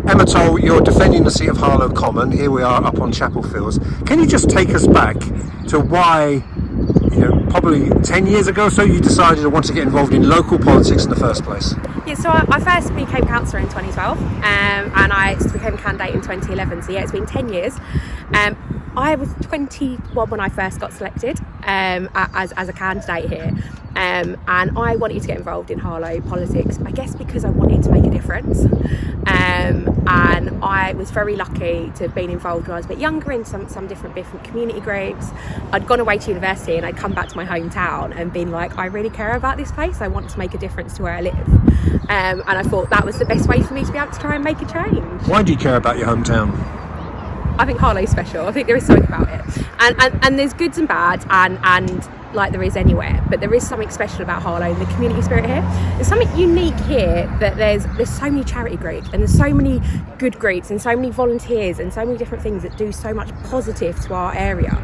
Emma Toll, you're defending the seat of Harlow Common. Here we are up on Chapel Fields. Can you just take us back to why, probably 10 years ago or so, you decided to want to get involved in local politics in the first place? Yeah, so I first became councillor in 2012 and I became a candidate in 2011. So yeah, it's been 10 years. I was 21 when I first got selected as a candidate here. And I wanted to get involved in Harlow politics, I guess because I wanted to make a difference. And I was very lucky to have been involved when I was a bit younger in some different community groups. I'd gone away to university and I'd come back to my hometown and been like, I really care about this place. I want to make a difference to where I live. And I thought that was the best way for me to be able to try and make a change. Why do you care about your hometown? I think Harlow's special. I think there is something about it. And there's goods and bads and like there is anywhere, but there is something special about Harlow and the community spirit here. There's something unique here that there's so many charity groups and there's so many good groups and so many volunteers and so many different things that do so much positive to our area.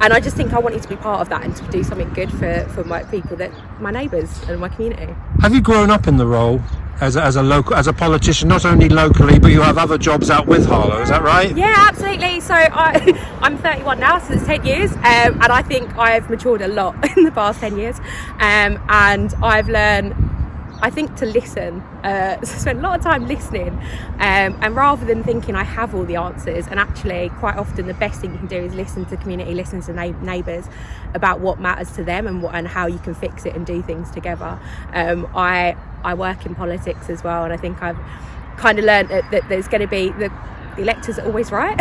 And I just think I wanted to be part of that and to do something good for my people, my neighbours and my community. Have you grown up in the role as a politician, not only locally, but you have other jobs out with Harlow, is that right? Yeah, absolutely. So I'm 31 now, so it's 10 years, and I think I've matured a lot in the past 10 years, and I've learned, I think, to listen. So spend a lot of time listening, and rather than thinking I have all the answers, and actually quite often the best thing you can do is listen to community, listen to neighbours about what matters to them and how you can fix it and do things together. I work in politics as well, and I think I've kind of learned that there's going to be the electors are always right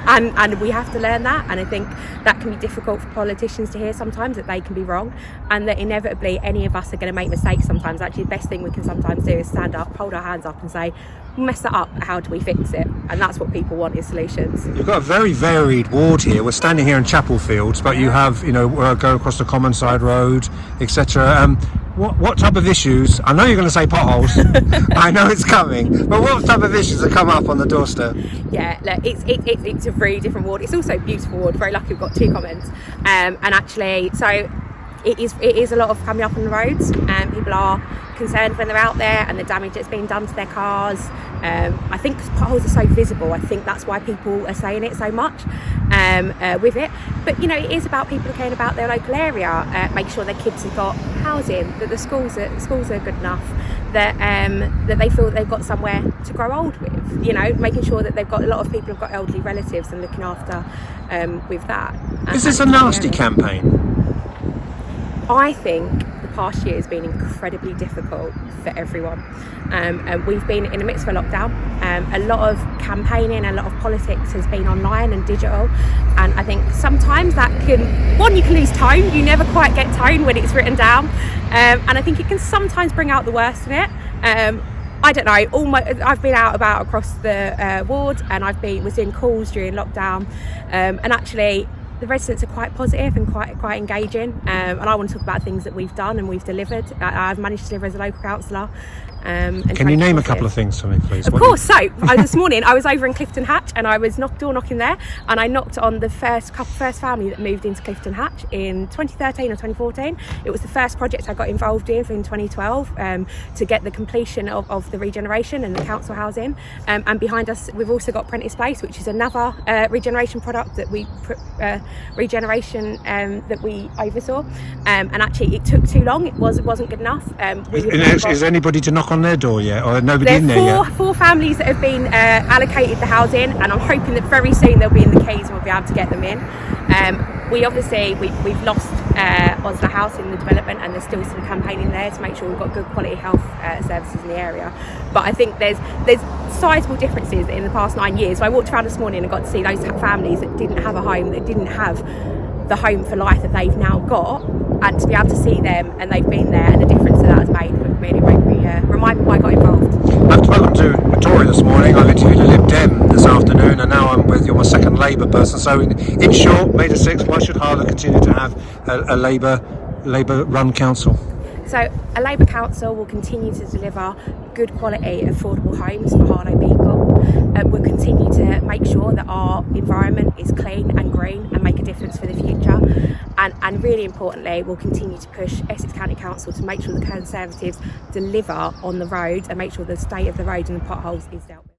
and we have to learn that, and I think that can be difficult for politicians to hear sometimes, that they can be wrong and that inevitably any of us are going to make mistakes sometimes. Actually, the best thing we can sometimes do is stand up, hold our hands up and say, we messed that up, how do we fix it? And that's what people want, is solutions. You've got a very varied ward here. We're standing here in Chapel Fields, but you have, go across the Common Side Road, etc. What type of issues? I know you're going to say potholes. I know it's coming. But what type of issues have come up on the doorstep? Yeah, look, it's a very different ward. It's also a beautiful ward. Very lucky we've got 2 commons. And actually, so it is a lot of coming up on the roads, and people are concerned when they're out there and the damage that's being done to their cars. I think because potholes are so visible, I think that's why people are saying it so much with it. But it is about people caring about their local area, make sure their kids have got housing, that the schools are good enough, that they feel that they've got somewhere to grow old with. Making sure that they've got, a lot of people have got elderly relatives and looking after with that. Is this a nasty campaign? I think the past year has been incredibly difficult for everyone. And we've been in the midst of a lockdown. A lot of campaigning, a lot of politics has been online and digital. And I think sometimes that you can lose tone. You never quite get tone when it's written down. And I think it can sometimes bring out the worst in it. I don't know, I've been out about across the ward, and was doing calls during lockdown. And actually, the residents are quite positive and quite engaging, and I want to talk about things that we've done and we've delivered. I've managed to deliver as a local councillor. Can you name a couple of things for me, please? Of course. So this morning I was over in Clifton Hatch, and I was door knocking there, and I knocked on the first family that moved into Clifton Hatch in 2013 or 2014. It was the first project I got involved in 2012 to get the completion of the regeneration and the council housing. And behind us we've also got Prentice Place, which is another regeneration product that we oversaw. And actually it took too long. It wasn't good enough. Is anybody to knock on their door yet, or nobody in there yet? Four families that have been allocated the housing, and I'm hoping that very soon they'll be in the keys and we'll be able to get them in. We've lost Osler House in the development, and there's still some campaigning there to make sure we've got good quality health services in the area. But I think there's sizable differences in the past 9 years. So I walked around this morning and got to see those families that didn't have a home, that didn't have the home for life that they've now got, and to be able to see them and they've been there, and the difference that has made really remind me why I got involved. I've spoken to Tory this morning. I've interviewed a Lib Dem this afternoon, and now you're my second Labour person. So in short, May the 6th, why should Harlow continue to have a Labour-run council? So a Labour council will continue to deliver good quality, affordable homes for Harlow people. We'll continue to make sure that our environment is clean and green and make a difference for the future. And really importantly, we'll continue to push Essex County Council to make sure the Conservatives deliver on the roads and make sure the state of the roads and the potholes is dealt with.